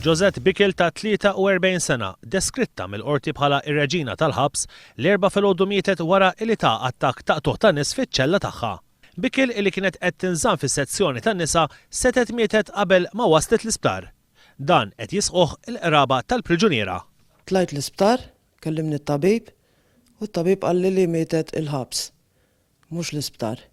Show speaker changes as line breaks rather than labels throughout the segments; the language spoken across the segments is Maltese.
Josette Bickel ta' 43 sena, deskritta mill-qorti bħala ir-reġina tal-ħabs, l-erba' filgħodu mietet wara li ta' attakk ta' tuħ tan-nies fiċ-ċella tagħha. Bickel li kienet qed tinżamm fis-sezzjoni tan-nisa setet mietet qabel ma waslet l-isptar. Dan qed jisquh il-qraba tal-priġuniera.
Tlajt l-isptar, kellimni t-tabib u t-tabib qalli li mietet il-ħabs, mhux l-isptar.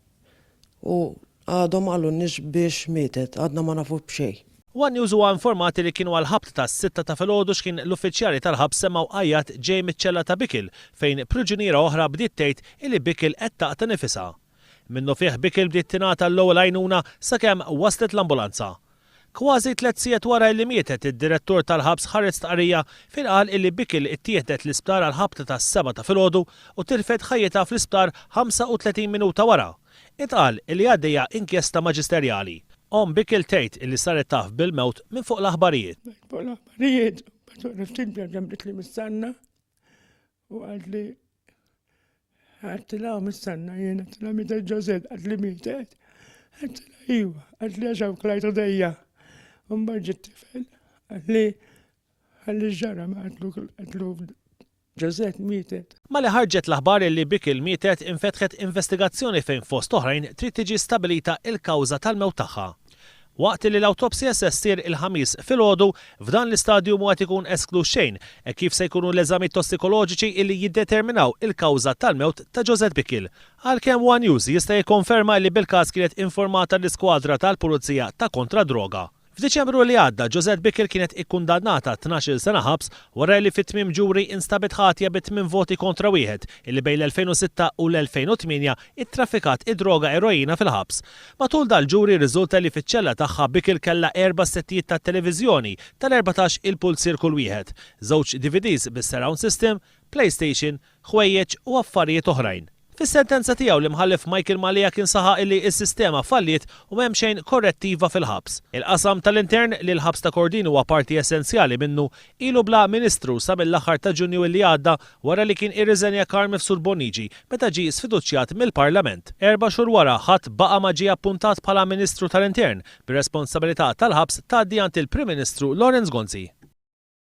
U għadhom għallunniex biex mietet, għadna ma nafu b'xejn.
One News huwa informati li kienu għal-ħabt ta' 6 ta' filgħodu x'kien l-uffiċjali tal-ħabs semmaw qajjat ġej miċ-ċella ta' Bickel fejn priġuniera oħra bdiet tgħid li Bickel qed taqta' nifisha. Minnu fih Bickel bdiet tingħata l-ewwel għajnuna sakemm waslet l-ambulanza. Kważi 3 sigħat wara li mietet id-direttur tal-ħabs ħareġ stqarrija fejn qal li Bickel ittieħdet l-isptar għal-ħabta ta' 7 ta' filgħodu u tirfed ħajjitha fl-isptar 35 minuta wara. Itqal li għaddejja inkjesta maġisterjali. Bickel tgħid li saret taf bil-mewt minn fuq l-aħbarijiet.
Fuq l-aħbarijiet, riftin ġambit li mis-sanna u għadli għadtila mis-sanna jena għadtila mietet Josette għadli mietet. Għadtila iwa, għadli għaxaw klajtu dejja. Umbarġi t-tifel għadli ġara ma għadlu Josette mietet.
Ma li ħarġet l-aħbar li Bickel mietet infetħet investigazzjoni fejn fost oħrajn trid tiġi stabilita il-kawża tal-mewt tagħha. Waqt li l-awtopsija se ssir il-ħamis filgħodu, f'dan l-istadju mhu qed ikun esklus xejn kif se jkunu l-eżami tossikoloġiċi li jiddeterminaw il-kawża tal-mewt ta' Josette Bickel. Għalkemm One News jista' jikkonferma li bil-każ kienet informata l-iskwadra tal-Pulizija ta' kontra droga. F'Diċembru li għadda, Josette Bickel kienet ikkundannata 12 sena ħabs wara li fit-tmiem ġuri instabet ħatja b'8 voti kontra wieħed illi bejn l-2006 u l-2008 ittraffikat id-droga eroina fil-ħabs. Matul dal-ġuri riżulta li fiċ-ċella tagħha Bickel kellha 4 settijiet tat-televiżjoni tal-14 il-pulsir kull wieħed, żewġ DVDs bis-surround system, PlayStation, ħwejjeġ u affarijiet oħrajn. Fis-sentenza tiegħu l-imħallef Michael Malija kien saħaq li s-sistema falliet u m'hemm xejn korrettiva fil-ħabs. Il-qasam tal-intern li l-ħabs ta' Kordin huwa parti essenzjali minnu ilu bla Ministru sa mill-aħħar ta' Ġunju li għadda wara li kien irriżenja Carmine Surboniġi meta ġie sfiduċjat mill-Parlament. 4 xhur wara ħadd baqa' ma ġie appuntat bħala Ministru tal-Intern bir-responsabilità tal-ħabs tgħaddi għand il-Prim Ministru Lorenz Gonzi.